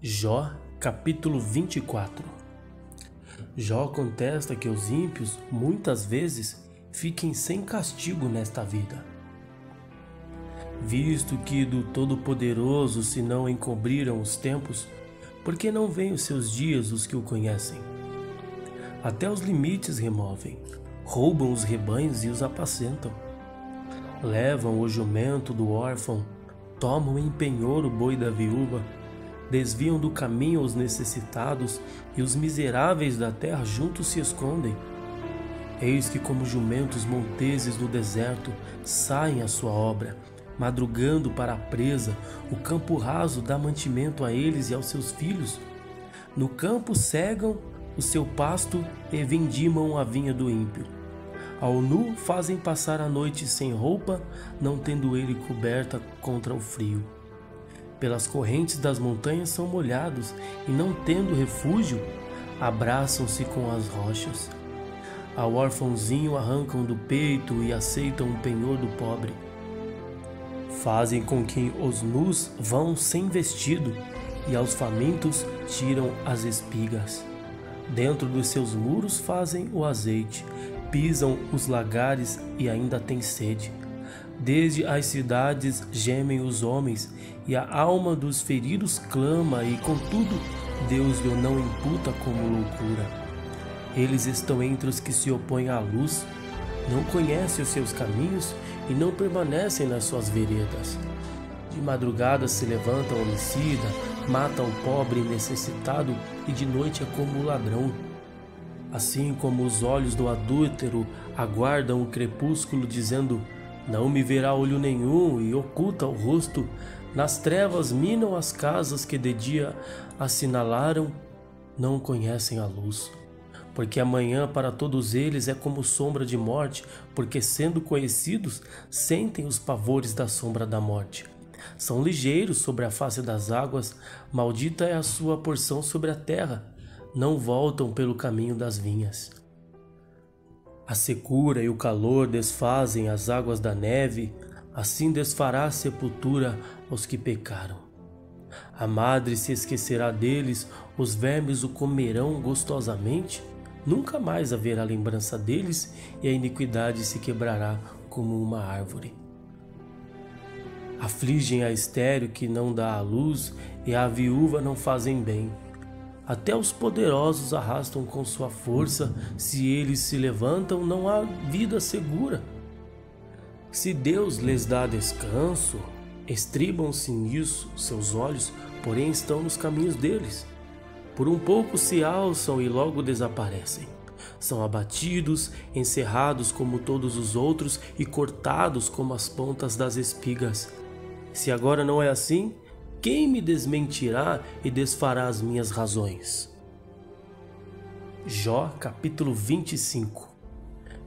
Jó, capítulo 24. Jó contesta que os ímpios, muitas vezes, fiquem sem castigo nesta vida. Visto que do Todo-Poderoso se não encobriram os tempos, por que não veem os seus dias os que o conhecem? Até os limites removem, roubam os rebanhos e os apacentam. Levam o jumento do órfão, tomam em penhor o boi da viúva, desviam do caminho os necessitados e os miseráveis da terra juntos se escondem. Eis que como jumentos monteses no deserto saem à sua obra, madrugando para a presa, o campo raso dá mantimento a eles e aos seus filhos. No campo cegam o seu pasto e vindimam a vinha do ímpio. Ao nu fazem passar a noite sem roupa, não tendo ele coberta contra o frio. Pelas correntes das montanhas são molhados, e não tendo refúgio, abraçam-se com as rochas. Ao órfãozinho arrancam do peito e aceitam o penhor do pobre. Fazem com que os nus vão sem vestido, e aos famintos tiram as espigas. Dentro dos seus muros fazem o azeite, pisam os lagares e ainda têm sede. Desde as cidades gemem os homens, e a alma dos feridos clama, e contudo Deus lhe não imputa como loucura. Eles estão entre os que se opõem à luz, não conhecem os seus caminhos e não permanecem nas suas veredas. De madrugada se levanta o homicida, mata o pobre e necessitado, e de noite é como o ladrão. Assim como os olhos do adúltero aguardam o crepúsculo, dizendo: não me verá olho nenhum, e oculta o rosto, nas trevas minam as casas que de dia assinalaram, não conhecem a luz. Porque amanhã para todos eles é como sombra de morte, porque sendo conhecidos, sentem os pavores da sombra da morte. São ligeiros sobre a face das águas, maldita é a sua porção sobre a terra, não voltam pelo caminho das vinhas. A secura e o calor desfazem as águas da neve, assim desfará a sepultura aos que pecaram. A madre se esquecerá deles, os vermes o comerão gostosamente, nunca mais haverá lembrança deles e a iniquidade se quebrará como uma árvore. Afligem a estéril que não dá à luz e a viúva não fazem bem. Até os poderosos arrastam com sua força, se eles se levantam, não há vida segura. Se Deus lhes dá descanso, estribam-se nisso seus olhos, porém estão nos caminhos deles. Por um pouco se alçam e logo desaparecem. São abatidos, encerrados como todos os outros e cortados como as pontas das espigas. Se agora não é assim, quem me desmentirá e desfará as minhas razões? Jó, capítulo 25.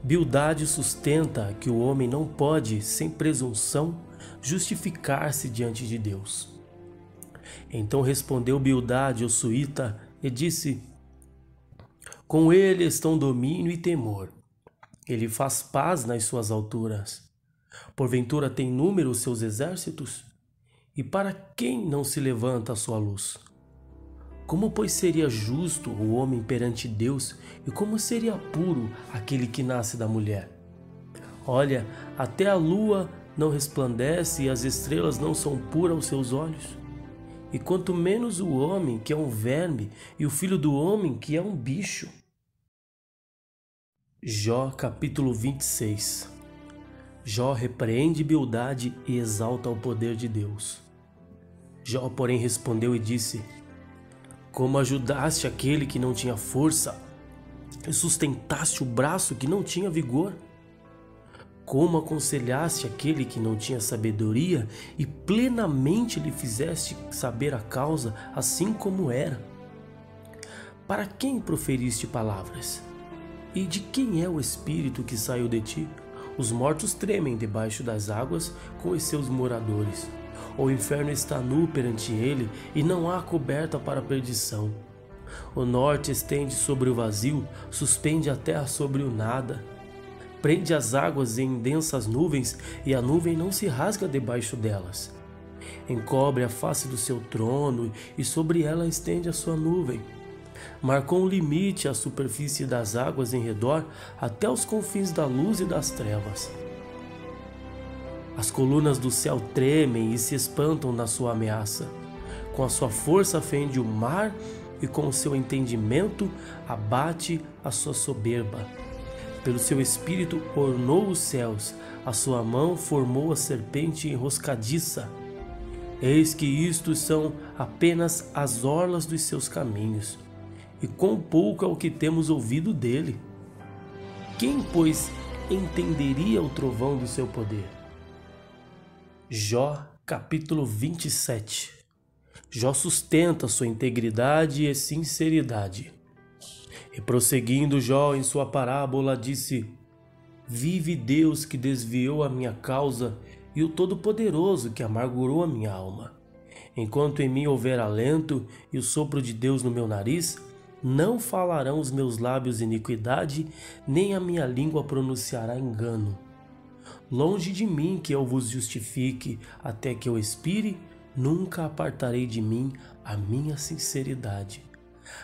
Bildade sustenta que o homem não pode, sem presunção, justificar-se diante de Deus. Então respondeu Bildade, o suíta, e disse: com ele estão domínio e temor. Ele faz paz nas suas alturas. Porventura tem número os seus exércitos? E para quem não se levanta a sua luz? Como, pois, seria justo o homem perante Deus, e como seria puro aquele que nasce da mulher? Olha, até a lua não resplandece e as estrelas não são puras aos seus olhos. E quanto menos o homem, que é um verme, e o filho do homem, que é um bicho. Jó, capítulo 26. Jó repreende Bildade e exalta o poder de Deus. Jó, porém, respondeu e disse: como ajudaste aquele que não tinha força, e sustentaste o braço que não tinha vigor? Como aconselhaste aquele que não tinha sabedoria, e plenamente lhe fizeste saber a causa, assim como era? Para quem proferiste palavras? E de quem é o espírito que saiu de ti? Os mortos tremem debaixo das águas com os seus moradores. O inferno está nu perante ele, e não há coberta para a perdição. O norte estende sobre o vazio, suspende a terra sobre o nada. Prende as águas em densas nuvens, e a nuvem não se rasga debaixo delas. Encobre a face do seu trono e sobre ela estende a sua nuvem. Marcou um limite à superfície das águas em redor até os confins da luz e das trevas. As colunas do céu tremem e se espantam na sua ameaça. Com a sua força fende o mar e com o seu entendimento abate a sua soberba. Pelo seu espírito ornou os céus, a sua mão formou a serpente enroscadiça. Eis que isto são apenas as orlas dos seus caminhos, e quão pouco é o que temos ouvido dele. Quem, pois, entenderia o trovão do seu poder? Jó, capítulo 27. Jó sustenta sua integridade e sinceridade. E prosseguindo Jó em sua parábola, disse: Vive Deus que desviou a minha causa e o Todo-Poderoso que amargurou a minha alma. Enquanto em mim houver alento e o sopro de Deus no meu nariz, não falarão os meus lábios iniquidade, nem a minha língua pronunciará engano. Longe de mim que eu vos justifique, até que eu expire, nunca apartarei de mim a minha sinceridade.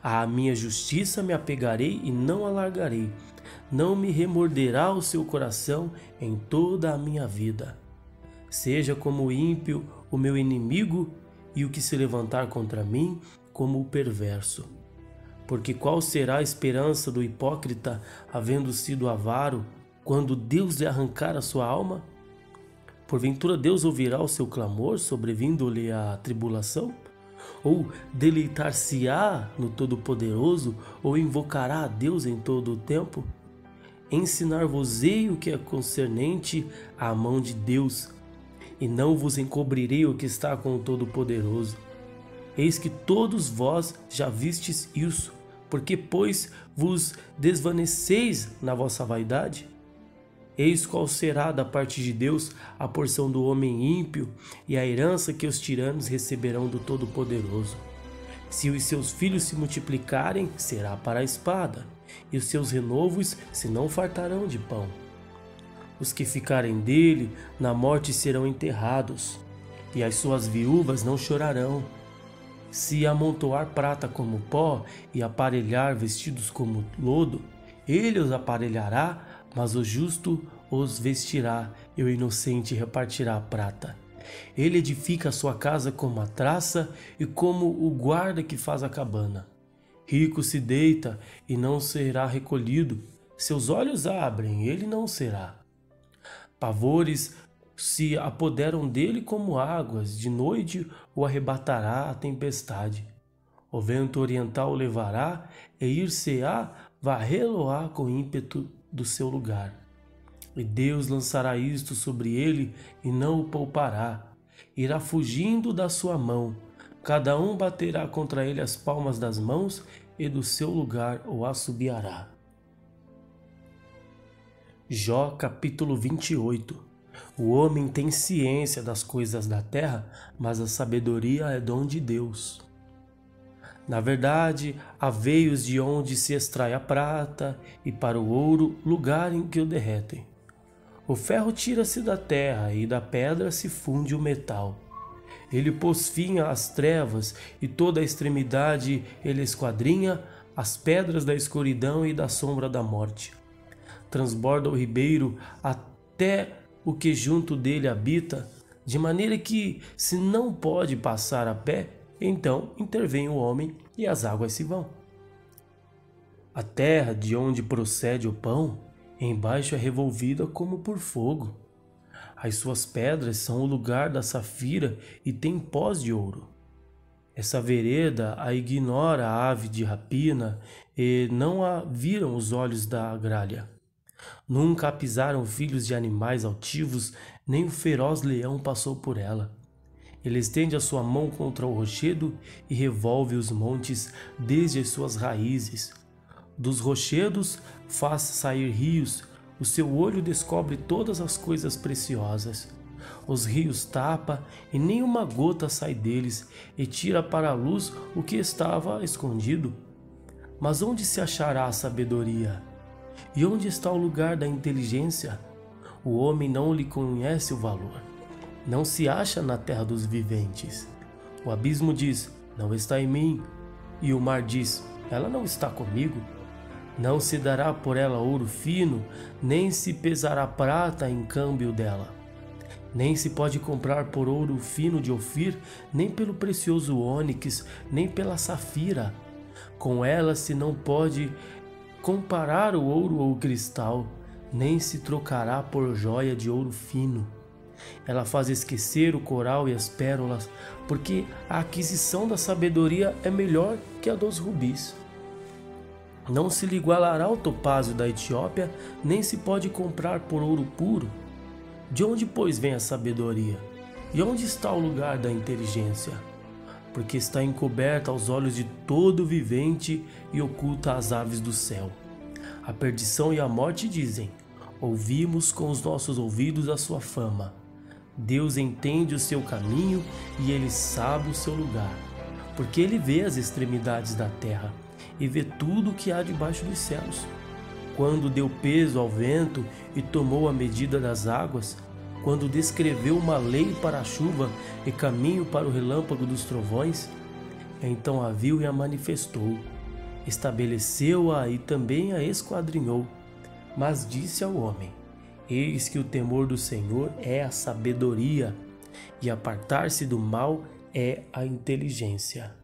À minha justiça me apegarei e não alargarei. Não me remorderá o seu coração em toda a minha vida. Seja como o ímpio o meu inimigo e o que se levantar contra mim como o perverso. Porque qual será a esperança do hipócrita, havendo sido avaro, quando Deus lhe arrancar a sua alma? Porventura Deus ouvirá o seu clamor, sobrevindo-lhe a tribulação? Ou deleitar-se-á no Todo-Poderoso, ou invocará a Deus em todo o tempo? Ensinar-vos-ei o que é concernente à mão de Deus, e não vos encobrirei o que está com o Todo-Poderoso. Eis que todos vós já vistes isso, porque, pois, vos desvaneceis na vossa vaidade? Eis qual será da parte de Deus a porção do homem ímpio e a herança que os tiranos receberão do Todo-Poderoso. Se os seus filhos se multiplicarem, será para a espada, e os seus renovos se não fartarão de pão. Os que ficarem dele, na morte serão enterrados, e as suas viúvas não chorarão. Se amontoar prata como pó e aparelhar vestidos como lodo, ele os aparelhará, mas o justo os vestirá e o inocente repartirá a prata. Ele edifica a sua casa como a traça e como o guarda que faz a cabana. Rico se deita e não será recolhido, seus olhos abrem, ele não será. Pavores se apoderam dele como águas, de noite o arrebatará a tempestade. O vento oriental o levará e ir-se-á, varrê-lo-á com ímpeto do seu lugar. E Deus lançará isto sobre ele e não o poupará. Irá fugindo da sua mão. Cada um baterá contra ele as palmas das mãos e do seu lugar o assobiará. Jó capítulo 28. O homem tem ciência das coisas da terra, mas a sabedoria é dom de Deus. Na verdade, há veios de onde se extrai a prata, e para o ouro, lugar em que o derretem. O ferro tira-se da terra, e da pedra se funde o metal. Ele pôs fim às trevas, e toda a extremidade ele esquadrinha, as pedras da escuridão e da sombra da morte. Transborda o ribeiro até o que junto dele habita, de maneira que, se não pode passar a pé, então intervém o homem e as águas se vão. A terra de onde procede o pão, embaixo é revolvida como por fogo. As suas pedras são o lugar da safira e tem pós de ouro. Essa vereda a ignora a ave de rapina e não a viram os olhos da gralha. Nunca a pisaram filhos de animais altivos, nem o feroz leão passou por ela. Ele estende a sua mão contra o rochedo e revolve os montes desde as suas raízes. Dos rochedos faz sair rios, o seu olho descobre todas as coisas preciosas. Os rios tapa e nem uma gota sai deles, e tira para a luz o que estava escondido. Mas onde se achará a sabedoria? E onde está o lugar da inteligência? O homem não lhe conhece o valor. não se acha na terra dos viventes. O abismo diz: não está em mim. E o mar diz: ela não está comigo. Não se dará por ela ouro fino, nem se pesará prata em câmbio dela. Nem se pode comprar por ouro fino de Ofir, nem pelo precioso ônix, nem pela safira. Com ela se não pode comparar o ouro ou o cristal, nem se trocará por joia de ouro fino. Ela faz esquecer o coral e as pérolas, porque a aquisição da sabedoria é melhor que a dos rubis. Não se lhe igualará o topázio da Etiópia, nem se pode comprar por ouro puro. De onde, pois, vem a sabedoria? E onde está o lugar da inteligência? Porque está encoberta aos olhos de todo vivente e oculta às aves do céu. A perdição e a morte dizem: ouvimos com os nossos ouvidos a sua fama. Deus entende o seu caminho e ele sabe o seu lugar, porque ele vê as extremidades da terra e vê tudo o que há debaixo dos céus. Quando deu peso ao vento e tomou a medida das águas, quando descreveu uma lei para a chuva e caminho para o relâmpago dos trovões, então a viu e a manifestou, estabeleceu-a e também a esquadrinhou. Mas disse ao homem: eis que o temor do Senhor é a sabedoria, e apartar-se do mal é a inteligência.